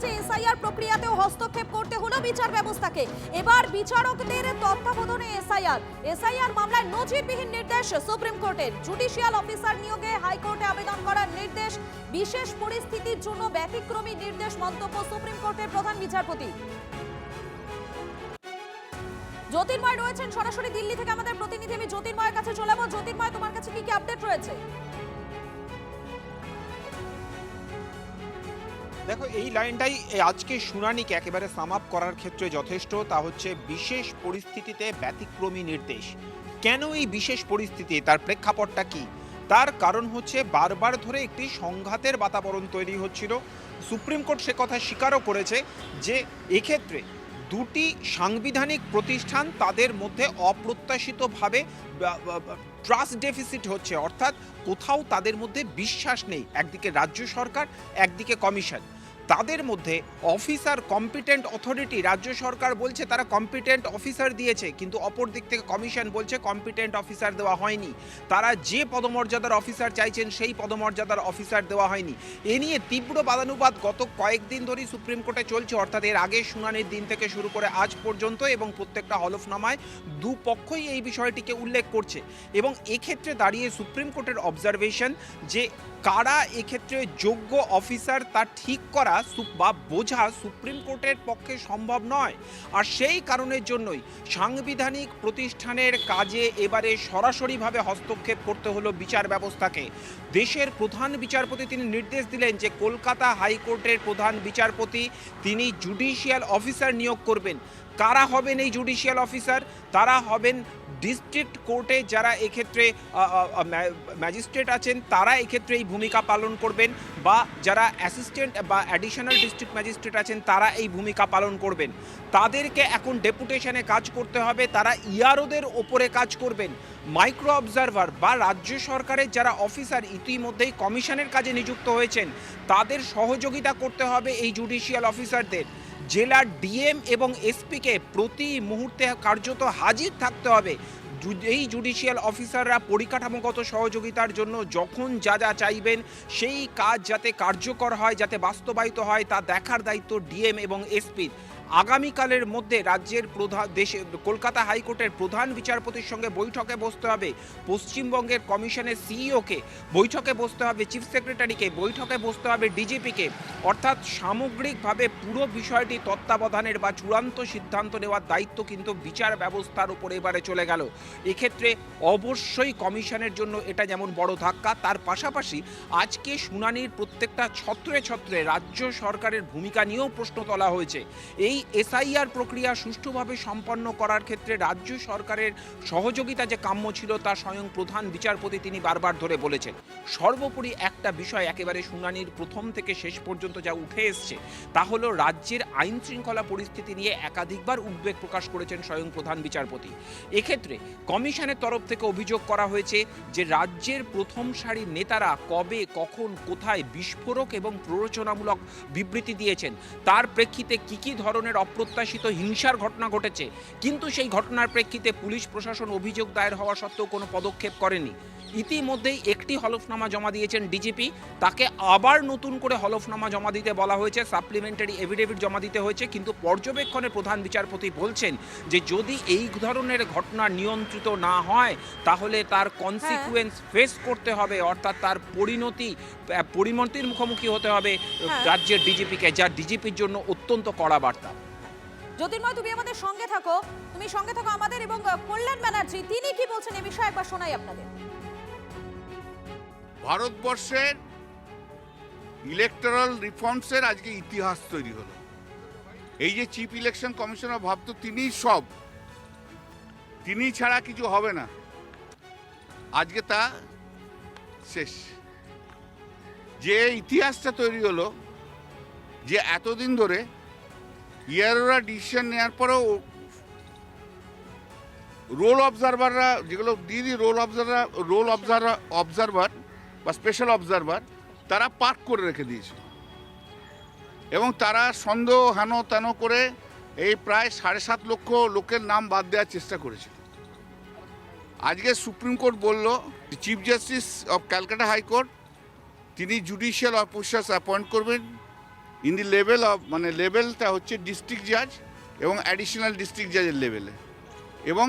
রাজ্যে এসআইআর প্রক্রিয়াতেও হস্তক্ষেপ করতে হলো বিচার ব্যবস্থাকে। এবার বিচারকদের তত্ত্বাবধানে এসআইআর মামলায় নজিরবিহীন নির্দেশ সুপ্রিম কোর্টের। জুডিশিয়াল অফিসার নিয়োগে হাইকোর্টে আবেদন করার নির্দেশ। বিশেষ পরিস্থিতির জন্য ব্যতিক্রমী নির্দেশ মন্তব্য সুপ্রিম কোর্টের প্রধান বিচারপতি। জ্যোতির্ময় রয়েছেন সরাসরি দিল্লি থেকে আমাদের প্রতিনিধি। আমি জ্যোতির্ময়ের কাছে চলে যাবো। জ্যোতির্ময়, তোমার কাছে কি কি আপডেট রয়েছে? দেখো, এই লাইনটাই আজকে শুনানিকে একেবারে সাম আপ করার ক্ষেত্রে যথেষ্ট। তা হচ্ছে বিশেষ পরিস্থিতিতে ব্যতিক্রমী নির্দেশ। কেন এই বিশেষ পরিস্থিতি, তার প্রেক্ষাপটটা কি? তার কারণ হচ্ছে বারবার ধরে একটি সংঘাতের বাতাবরণ তৈরি হচ্ছিল। সুপ্রিম কোর্ট সে কথা স্বীকারও করেছে যে এক্ষেত্রে দুটি সাংবিধানিক প্রতিষ্ঠান তাদের মধ্যে অপ্রত্যাশিতভাবে ট্রাস্ট ডেফিসিট হচ্ছে, অর্থাৎ কোথাও তাদের মধ্যে বিশ্বাস নেই। একদিকে রাজ্য সরকার, একদিকে কমিশন। তাদের মধ্যে অফিসার কম্পিটেন্ট অথরিটি, রাজ্য সরকার বলছে তারা কম্পিটেন্ট অফিসার দিয়েছে, কিন্তু অপর দিক থেকে কমিশন বলছে কম্পিটেন্ট অফিসার দেওয়া হয়নি। তারা যে পদমর্যাদার অফিসার চাইছেন সেই পদমর্যাদার অফিসার দেওয়া হয়নি। এ নিয়ে তীব্র বাদানুবাদ গত কয়েকদিন ধরেই সুপ্রিম কোর্টে চলছে, অর্থাৎ এর আগের শুনানির দিন থেকে শুরু করে আজ পর্যন্ত, এবং প্রত্যেকটা হলফনামায় দুপক্ষই এই বিষয়টিকে উল্লেখ করছে। এবং এক্ষেত্রে দাঁড়িয়ে সুপ্রিম কোর্টের অবজারভেশন যে কারা এক্ষেত্রে যোগ্য অফিসার তা ঠিক করা বা বোঝা সুপ্রিম কোর্টের পক্ষে সম্ভব নয়। আর সেই কারণের জন্যই সাংবিধানিক প্রতিষ্ঠানের কাজে এবারে সরাসরিভাবে হস্তক্ষেপ করতে হলো বিচার ব্যবস্থাকে। দেশের প্রধান বিচারপতি তিনি নির্দেশ দিলেন যে কলকাতা হাইকোর্টের প্রধান বিচারপতি তিনি জুডিশিয়াল অফিসার নিয়োগ করবেন। কারা হবেন এই জুডিশিয়াল অফিসার? তারা হবেন ডিস্ট্রিক্ট কোর্টে যারা এক্ষেত্রে ম্যাজিস্ট্রেট আছেন, তারা এক্ষেত্রে এই ভূমিকা পালন করবেন, বা যারা অ্যাসিস্ট্যান্ট বা অ্যাডিশনাল ডিস্ট্রিক্ট ম্যাজিস্ট্রেট আছেন তারা এই ভূমিকা পালন করবেন। তাদেরকে এখন ডেপুটেশনে কাজ করতে হবে, তারা ইআরওদের ওপরে কাজ করবেন। মাইক্রো অবজারভার বা রাজ্য সরকারের যারা অফিসার ইতিমধ্যেই কমিশনের কাজে নিযুক্ত হয়েছেন তাদের সহযোগিতা করতে হবে এই জুডিশিয়াল অফিসারদের। জেলার ডিএম এবং এসপিকে প্রতি মুহূর্তে কার্যত হাজির থাকতে হবে। এই জুডিশিয়াল অফিসাররা পরিকাঠামোগত সহযোগিতার জন্য যখন যা যা চাইবেন সেই কাজ যাতে কার্যকর হয়, যাতে বাস্তবায়িত হয়, তা দেখার দায়িত্ব ডিএম এবং এসপির। আগামীকালের মধ্যে রাজ্যের কলকাতা হাইকোর্টের প্রধান বিচারপতির সঙ্গে বৈঠকে বসতে হবে, পশ্চিমবঙ্গের কমিশনের সিইওকে বৈঠকে বসতে হবে, চিফ সেক্রেটারিকে বৈঠকে বসতে হবে, ডিজিপিকে। অর্থাৎ সামগ্রিকভাবে পুরো বিষয়টি তত্ত্বাবধানের বা চূড়ান্ত সিদ্ধান্ত নেওয়ার দায়িত্ব কিন্তু বিচার ব্যবস্থার উপরে এবারে চলে গেল। এক্ষেত্রে অবশ্যই কমিশনের জন্য এটা যেমন বড় ধাক্কা, তার পাশাপাশি আজকে শুনানির প্রত্যেকটা ছত্রে ছত্রে রাজ্য সরকারের ভূমিকা নিয়েও প্রশ্ন তোলা হয়েছে। এই এসআইআর প্রক্রিয়া সুষ্ঠুভাবে সম্পন্ন করার ক্ষেত্রে রাজ্য সরকারের সহযোগিতা যে কাম্য ছিল তা স্বয়ং প্রধান বিচারপতি তিনি বারবার ধরে বলেছেন। সর্বোপরি একটা বিষয় একেবারে শুনানির প্রথম থেকে শেষ পর্যন্ত যা উঠে এসছে তা হলো রাজ্যের আইন শৃঙ্খলা পরিস্থিতি নিয়ে একাধিকবার উদ্বেগ প্রকাশ করেছেন স্বয়ং প্রধান বিচারপতি। এক্ষেত্রে কমিশনের তরফ থেকে অভিযোগ করা হয়েছে যে রাজ্যের প্রথম সারির নেতারা কবে, কখন, কোথায় বিস্ফোরক এবং প্ররোচনামূলক বিবৃতি দিয়েছেন, তার প্রেক্ষিতে কী ধরনের অপ্রত্যাশিত হিংসার ঘটনা ঘটেছে, কিন্তু সেই ঘটনার প্রেক্ষিতে পুলিশ প্রশাসন অভিযোগ দায়ের হওয়া সত্ত্বেও কোনো পদক্ষেপ করেনি। ইতিমধ্যেই একটি হলফনামা জমা দিয়েছেন ডিজিপি, তাকে আবার নতুন করে হলফনামা জমা দিতে বলা হয়েছে, সাপ্লিমেন্টারি এভিডেভিট জমা দিতে হয়েছে। কিন্তু পর্যবেক্ষণে প্রধান বিচারপতি বলছেন যে যদি এই ধরনের ঘটনা নিয়ন্ত্রিত না হয় তাহলে তার কনসিকুয়েন্স ফেস করতে হবে, অর্থাৎ তার পরিণতির মুখোমুখি হতে হবে রাজ্যের ডিজিপিকে, যা ডিজিপির জন্য অত্যন্ত কড়া বার্তা। জ্যোতির্ময়, তুমি আমাদের সঙ্গে থাকো, আমাদের, এবং কল্যাণ ব্যানার্জি তিনি কি বলছেন এই বিষয়ে একবার শোনাই আপনাদের। ভারতবর্ষের ইলেকটোরাল রিফর্মসের আজকে ইতিহাস তৈরি হলো। এই যে চিফ ইলেকশন কমিশনার ভাবতো তিনি ছাড়া কিছু হবে না, আজকে তা শেষ। যে ইতিহাসটা তৈরি হলো যে এতদিন ধরে ইয়ারোরা ডিসিশন নেওয়ার পরেও রোল অবজারভাররা, যেগুলো দিদি রোল অবজারভার বা স্পেশাল অবজারভার, তারা পার্ক করে রেখে দিয়েছিল এবং তারা সন্দেহ হেন তেন করে এই প্রায় 7.5 লক্ষ লোকের নাম বাদ দেওয়ার চেষ্টা করেছিল। আজকে সুপ্রিম কোর্ট বলল chief justice of Calcutta high court তিনি জুডিশিয়াল অফিসার্স অ্যাপয়েন্ট করবেন ইন দি লেভেল অফ মানে লেভেলটা হচ্ছে ডিস্ট্রিক্ট জাজ এবং অ্যাডিশনাল ডিস্ট্রিক্ট জাজের লেভেলে, এবং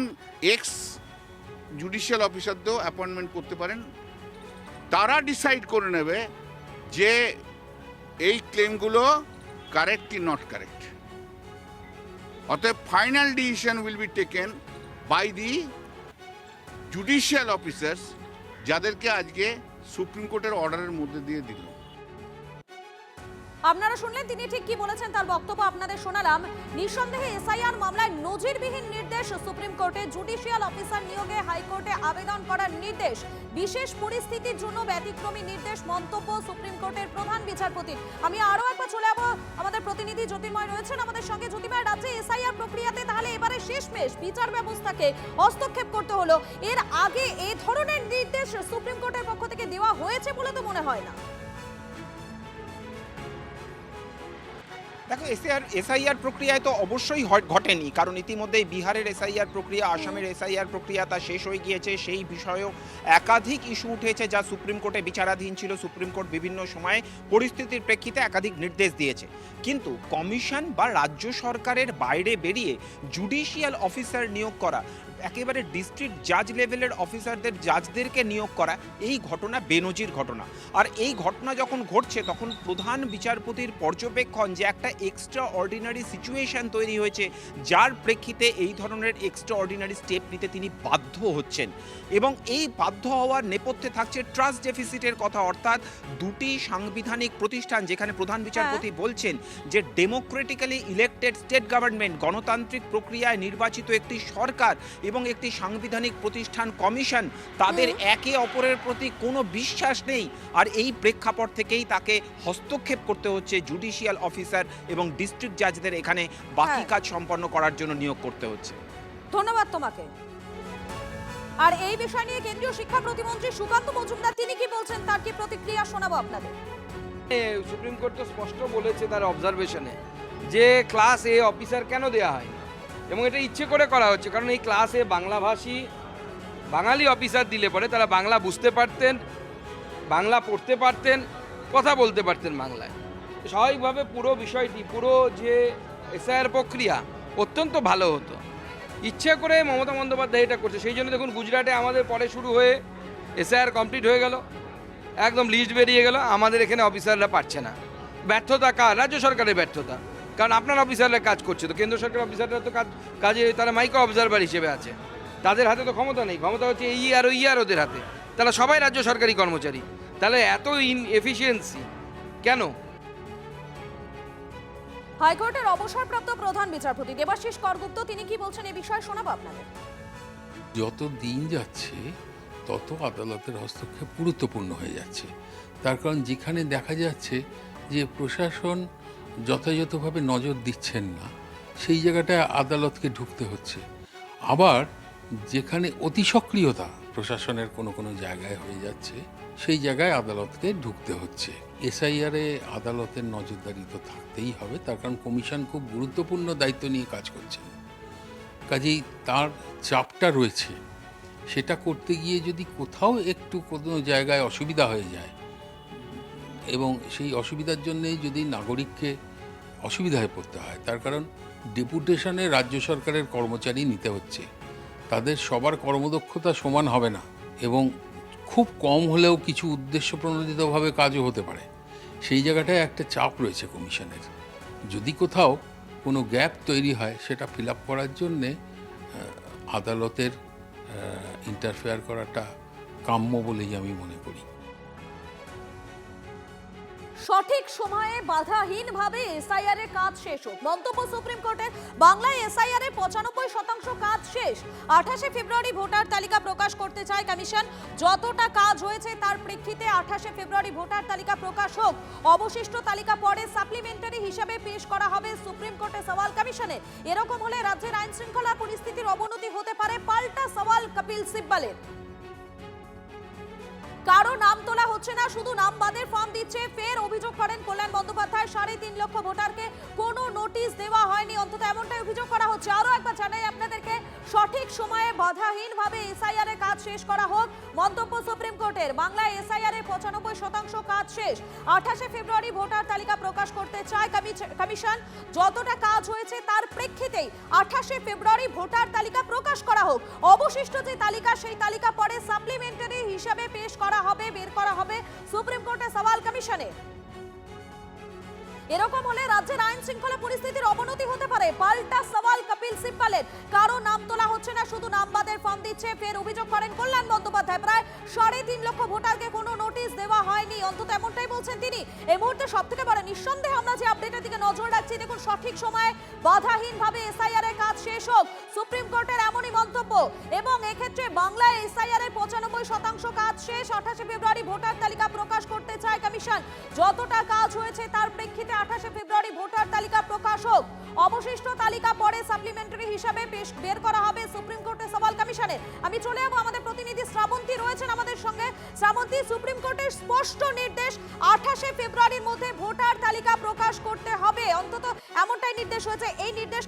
এক্স জুডিশিয়াল অফিসারদেরও অ্যাপয়েন্টমেন্ট করতে পারেন। তারা ডিসাইড করে নেবে যে এই ক্লেমগুলো কারেক্ট কি নট কারেক্ট। অতএব final decision will be taken by the judicial officers, যাদেরকে আজকে সুপ্রিম কোর্টের অর্ডারের মধ্যে দিয়ে দিল। আপনারা শুনলেন তিনি ঠিক কি বলেছেন, তার বক্তব্য আপনাদের শোনালাম। নিঃসন্দেহে এসআইআর মামলায় নজিরবিহীন নির্দেশ সুপ্রিম কোর্টে, জুডিশিয়াল অফিসার নিয়োগে হাইকোর্টে আবেদন করার নির্দেশ, বিশেষ পরিস্থিতির জন্য ব্যতিক্রমী নির্দেশ, মন্তব্য সুপ্রিম কোর্টের প্রধান বিচারপতির। আমি আরো একবার চলে যাবো, আমাদের প্রতিনিধি জ্যোতির্ময় রয়েছেন আমাদের সঙ্গে। জ্যোতির্ময়, রাজ্যে এসআইআর প্রক্রিয়াতে তাহলে এবারে শেষমেশ বিচার ব্যবস্থাকে হস্তক্ষেপ করতে হলো। এর আগে এই ধরনের নির্দেশ সুপ্রিম কোর্টের পক্ষ থেকে দেওয়া হয়েছে বলে তো মনে হয় না। দেখো, এসআইআর প্রক্রিয়ায় তো অবশ্যই ঘটেনি, কারণ ইতিমধ্যেই বিহারের এসআইআর প্রক্রিয়া, আসামের এসআইআর প্রক্রিয়া তা শেষ হয়ে গিয়েছে। সেই বিষয়েও একাধিক ইস্যু উঠেছে যা সুপ্রিম কোর্টে বিচারাধীন ছিল। সুপ্রিম কোর্ট বিভিন্ন সময়ে পরিস্থিতির প্রেক্ষিতে একাধিক নির্দেশ দিয়েছে, কিন্তু কমিশন বা রাজ্য সরকারের বাইরে বেরিয়ে জুডিশিয়াল অফিসার নিয়োগ করা, একেবারে ডিস্ট্রিক্ট জাজ লেভেলের অফিসারদের, জাজদেরকে নিয়োগ করা, এই ঘটনা বেনজির ঘটনা। আর এই ঘটনা যখন ঘটছে তখন প্রধান বিচারপতির পর্যবেক্ষণ যে একটা এক্সট্রা অর্ডিনারি সিচুয়েশন তৈরি হয়েছে, যার প্রেক্ষিতে এই ধরনের এক্সট্রা অর্ডিনারি স্টেপ নিতে তিনি বাধ্য হচ্ছেন। এবং এই বাধ্য হওয়ার নেপথ্যে থাকছে ট্রাস্ট ডেফিসিটের কথা, অর্থাৎ দুটি সাংবিধানিক প্রতিষ্ঠান, যেখানে প্রধান বিচারপতি বলছেন যে ডেমোক্রেটিক্যালি ইলেক্টেড স্টেট গভর্নমেন্ট, গণতান্ত্রিক প্রক্রিয়ায় নির্বাচিত একটি সরকার এবং একটি সাংবিধানিক প্রতিষ্ঠান কমিশন, তাদের একে অপরের প্রতি কোনো বিশ্বাস নেই। আর এই প্রেক্ষাপট থেকেই তাকে হস্তক্ষেপ করতে হচ্ছে জুডিশিয়াল অফিসার এবং ডিস্ট্রিক্ট জাজদের এখানে বাকি কাজ সম্পন্ন করার জন্য নিয়োগ করতে হচ্ছে। ধন্যবাদ তোমাকে। আর এই বিষয় নিয়ে কেন্দ্রীয় শিক্ষা প্রতিমন্ত্রী সুকান্ত মজুমদার তিনি কি বলছেন, তার কি প্রতিক্রিয়া শোনাবো আপনাদের। সুপ্রিম কোর্ট তো স্পষ্ট বলেছে তার অবজারভেশনে যে ক্লাস এ অফিসার কেন দেওয়া হয়নি, এবং এটা ইচ্ছে করে করা হচ্ছে, কারণ এই ক্লাসে বাংলাভাষী বাঙালি অফিসার দিলে পরে তারা বাংলা বুঝতে পারতেন, বাংলা পড়তে পারতেন, কথা বলতে পারতেন বাংলায়। স্বাভাবিকভাবে পুরো বিষয়টি, পুরো যে এসআইআর প্রক্রিয়া অত্যন্ত ভালো হতো। ইচ্ছে করে মমতা বন্দ্যোপাধ্যায় এটা করছে। সেই জন্য দেখুন গুজরাটে আমাদের পরে শুরু হয়ে এসআইআর কমপ্লিট হয়ে গেল, একদম লিস্ট বেরিয়ে গেল, আমাদের এখানে অফিসাররা পারছে না। ব্যর্থতা কার? রাজ্য সরকারের ব্যর্থতা, কারণ আপনার অফিসাররা কাজ করছে, তো কেন্দ্র সরকারের অফিসাররা তো কাজে তারা মাইক্রো অবজারভার হিসেবে আছে, তাদের হাতে তো ক্ষমতা নেই, ক্ষমতা হচ্ছে এই আর ওই আর ওদের হাতে। তারা সবাই রাজ্য সরকারি কর্মচারী, তাহলে এত ইনএফিসিয়েন্সি কেন? হাইকোর্টের অবসরপ্রাপ্ত প্রধান বিচারপতি দেবাশিস করগুপ্ত তিনি কি বলছেন এই বিষয়ে শোনাবো আপনাদের। যত দিন যাচ্ছে তত আদালতের হস্তক্ষেপ গুরুত্বপূর্ণ হয়ে যাচ্ছে। তার কারণ যেখানে দেখা যাচ্ছে যে প্রশাসন যথাযথভাবে নজর দিচ্ছেন না, সেই জায়গাটায় আদালতকে ঢুকতে হচ্ছে। আবার যেখানে অতি সক্রিয়তা প্রশাসনের কোনো কোনো জায়গায় হয়ে যাচ্ছে, সেই জায়গায় আদালতকে ঢুকতে হচ্ছে। এসআইআরে আদালতের নজরদারি তো থাকতেই হবে, তার কারণ কমিশন খুব গুরুত্বপূর্ণ দায়িত্ব নিয়ে কাজ করছেন, কাজেই তার চাপটা রয়েছে। সেটা করতে গিয়ে যদি কোথাও একটু কোনো জায়গায় অসুবিধা হয়ে যায়, এবং সেই অসুবিধার জন্যেই যদি নাগরিককে অসুবিধায় পড়তে হয়, তার কারণ ডেপুটেশনে রাজ্য সরকারের কর্মচারী নিতে হচ্ছে, তাদের সবার কর্মদক্ষতা সমান হবে না, এবং খুব কম হলেও কিছু উদ্দেশ্য প্রণোদিতভাবে কাজও হতে পারে। সেই জায়গাটায় একটা চাপ রয়েছে কমিশনের। যদি কোথাও কোনো গ্যাপ তৈরি হয়, সেটা ফিল আপ করার জন্যে আদালতের ইন্টারফেয়ার করাটা কাম্য বলেই আমি মনে করি। সঠিক সময়ে বাধাহীনভাবে এসআইআর এর কাজ শেষ হোক, মন্তব্য সুপ্রিম কোর্টের। বাংলায় এসআইআর এর 95% কাজ শেষ। 28 ফেব্রুয়ারি ভোটার তালিকা প্রকাশ করতে চায় কমিশন। যতটা কাজ হয়েছে তার প্রেক্ষিতে 28 ফেব্রুয়ারি ভোটার তালিকা প্রকাশ হোক, অবশিষ্ট তালিকা পরে সাপ্লিমেন্টারি হিসাবে পেশ করা হবে সুপ্রিম কোর্টে সওয়াল কমিশনে। এরকম হলে রাজ্যের আইন শৃঙ্খলা পরিস্থিতির অবনতি হতে পারে, পাল্টা সওয়াল কপিল সিব্বলের। কারো নাম তোলা হচ্ছে না, শুধু নাম বাদের ফর্ম দিচ্ছে। ফের অভিযোগ করেন কল্যাণ বন্দ্যোপাধ্যায়, 3.5 লক্ষ ভোটারকে কোনো নোটিশ দেওয়া হয়নি, অন্তত এমনটাই অভিযোগ করা হচ্ছে। আরো একবার জানাই আপনাদেরকে, সঠিক সময়ে বাধাহীনভাবে এসআইআর এর কাজ শেষ করা হোক। মন্তব্য সুপ্রিম কোর্টের। বাংলায় এসআইআর এর 95% কাজ শেষ। 28শে ফেব্রুয়ারি ভোটার তালিকা প্রকাশ করতে চায় কমিশন। যতটা কাজ হয়েছে তার প্রেক্ষিতেই 28শে ফেব্রুয়ারি ভোটার তালিকা প্রকাশ করা হোক। অবশিষ্ট যে তালিকা, সেই তালিকা পরে সাপ্লিমেন্টারি হিসাবে পেশ করা হবে, বের করা হবে। সুপ্রিম কোর্টে সওয়াল কমিশনের। এরকম হলে রাজ্যের আইন শৃঙ্খলা পরিস্থিতির অবনতি হতে পারে। পাল্টা সওয়াল কপিল সিব্বলের। কারো নাম তোলা হচ্ছে না, শুধু নামবাদের ফর্ম দিচ্ছে। ফের অভিযোগ করেন কল্যাণ বন্দ্যোপাধ্যায়, প্রায় 3.5 লক্ষ ভোটারকে কোনো নোটিশ দেওয়া হয়নি, অন্তত এমনটাই বলছেন তিনি। এই মুহূর্তে সবথেকে বড় নিঃসন্দেহে আমরা যে আপডেটের দিকে নজর রাখছি, দেখুন সঠিক সময়ে বাধাহীনভাবে এসআইআর এর কাজ শেষ হোক, সুপ্রিম কোর্টের এমনই মন্তব্য। এবং এক্ষেত্রে বাংলায় এসআইআর এর 95% কাজ শেষ। 28শে ফেব্রুয়ারি ভোটার তালিকা প্রকাশ করতে চায় কমিশন। যতটা কাজ হয়েছে তার প্রেক্ষিতে 28শে ফেব্রুয়ারি ভোটার তালিকা প্রকাশ হোক। অবশিষ্ট তালিকা পরে সাপ্লিমেন্টারি হিসাবে বের করা হবে। সুপ্রিম কোর্টে সওয়াল কমিশনের। আমি চলে যাব, আমাদের প্রতিনিধি শ্রাবন্তী রয়েছেন আমাদের সঙ্গে। শ্রাবন্তী, সুপ্রিম কোর্টের স্পষ্ট নির্দেশ 28শে ফেব্রুয়ারির মধ্যে ভোটার তালিকা প্রকাশ করতে হবে, অন্তত এমনটাই নির্দেশ হয়েছে। এই নির্দেশ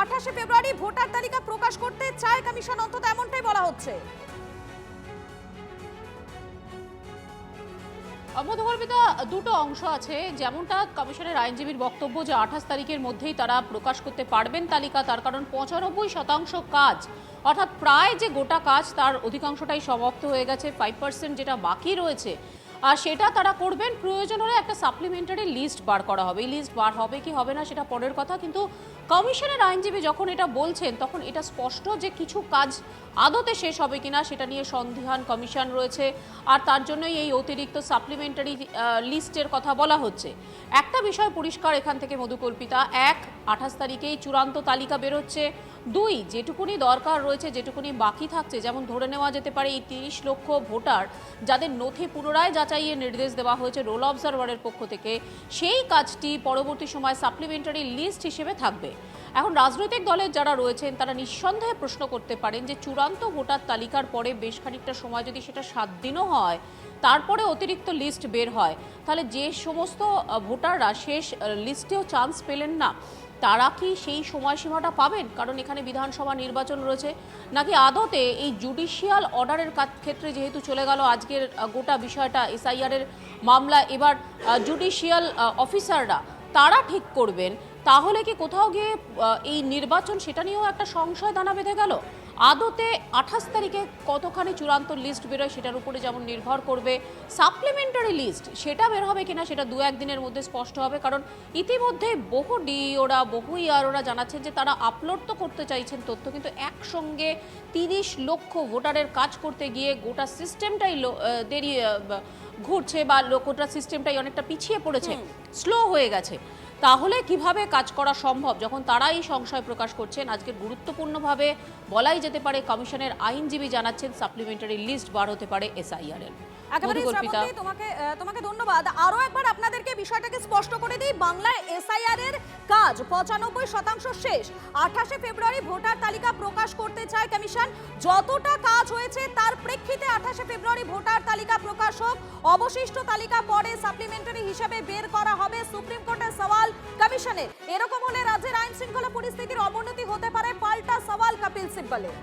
28শে ফেব্রুয়ারি ভোটার তালিকা প্রকাশ করতে চায় কমিশন, অন্তত এমনটাই বলা হচ্ছে। মধুকল্পিতা, দুটো অংশ আছে। যেমনটা কমিশনের আইনজীবীর বক্তব্য যে 28 তারিখের মধ্যেই তারা প্রকাশ করতে পারবেন তালিকা, তার কারণ 95% কাজ, অর্থাৎ প্রায় যে গোটা কাজ তার অধিকাংশটাই সমাপ্ত হয়ে গেছে। 5% যেটা বাকি রয়েছে আর সেটা তারা করবেন। প্রয়োজন হলে একটা সাপ্লিমেন্টারি লিস্ট বার করা হবে। এই লিস্ট বার হবে কি হবে না সেটা পরের কথা, কিন্তু কমিশনের আইনজীবী যখন এটা বলছেন তখন এটা স্পষ্ট যে কিছু কাজ আদতে শেষ হবে কিনা সেটা নিয়ে সন্দিহান কমিশন রয়েছে, আর তার জন্যই এই অতিরিক্ত সাপ্লিমেন্টারি লিস্টের কথা বলা হচ্ছে। একটা বিষয় পরিষ্কার এখান থেকে মধুকল্পিতা, 28 তারিখেই চূড়ান্ত তালিকা বেরোচ্ছে। 2, যেটুকুনি দরকার রয়েছে, যেটুকুনি বাকি থাকছে, যেমন ধরে নেওয়া যেতে পারে এই 30 লক্ষ ভোটার যাদের নথি পুনরায় যাচাইয়ের নির্দেশ দেওয়া হয়েছে রোল অবজারভারের পক্ষ থেকে, সেই কাজটি পরবর্তী সময় সাপ্লিমেন্টারি লিস্ট হিসেবে থাকবে। এখন রাজনৈতিক দলের যারা রয়েছেন তারা নিঃসন্দেহে প্রশ্ন করতে পারেন যে চূড়ান্ত ভোটার তালিকার পরে বেশ খানিকটা সময় যদি সেটা 7 দিনও হয়, তারপরে অতিরিক্ত লিস্ট বের হয়, তাহলে যে সমস্ত ভোটাররা শেষ লিস্টেও চান্স পেলেন না তারা কি সেই সময়সীমাটা পাবেন? কারণ এখানে বিধানসভা নির্বাচন রয়েছে। নাকি আদতে এই জুডিশিয়াল অর্ডারের ক্ষেত্রে যেহেতু চলে গেল আজকের গোটা বিষয়টা এসআইআর এর মামলা, এবার জুডিশিয়াল অফিসাররা তারা ঠিক করবেন, তাহলে কি কোথাও গিয়ে এই নির্বাচন সেটা নিয়েও একটা সংশয় দানা বেঁধে গেল? আদতে 28 তারিখে কতখানি চূড়ান্ত লিস্ট বেরোয় সেটার উপরে যেমন নির্ভর করবে, সাপ্লিমেন্টারি লিস্ট সেটা বের হবে কিনা সেটা 2-1 দিনের মধ্যে স্পষ্ট হবে। কারণ ইতিমধ্যে বহু ডিওরা, বহু ইআরওরা জানাচ্ছেন যে তারা আপলোড তো করতে চাইছেন তথ্য, কিন্তু একসঙ্গে 30 লক্ষ ভোটারের কাজ করতে গিয়ে গোটা সিস্টেমটাই দেরি ঘুরছে, বা গোটা সিস্টেমটাই অনেকটা পিছিয়ে পড়েছে, স্লো হয়ে গেছে। তাহলে কিভাবে কাজ করা সম্ভব যখন তারা এই সংশয় প্রকাশ করছেন? আজকে গুরুত্বপূর্ণভাবে বলাই যেতে পারে কমিশনের আইনজীবী জানাচ্ছেন সাপ্লিমেন্টারি লিস্ট বার হতে পারে এসআইআর এর। একেবারে শ্রাবন্তী, তোমাকে ধন্যবাদ। আরো একবার আপনাদেরকে বিষয়টাকে স্পষ্ট করে দিই, বাংলায় এসআইআর এর কাজ 95% শেষ। 28শে ফেব্রুয়ারি ভোটার তালিকা প্রকাশ করতে চায় কমিশন। যতটা কাজ হয়েছে তার প্রেক্ষিতে 28শে ফেব্রুয়ারি ভোটার তালিকা প্রকাশ হোক। অবশিষ্ট তালিকা পরে সাপ্লিমেন্টারি হিসেবে বের করা হবে। সুপ্রিম কোর্টের সওয়াল কমিশনের। এরকম হলে রাজ্যের আইন শৃঙ্খলা পরিস্থিতির অবনতি হতে পারে। পাল্টা সওয়াল কপিল সিব্বলের।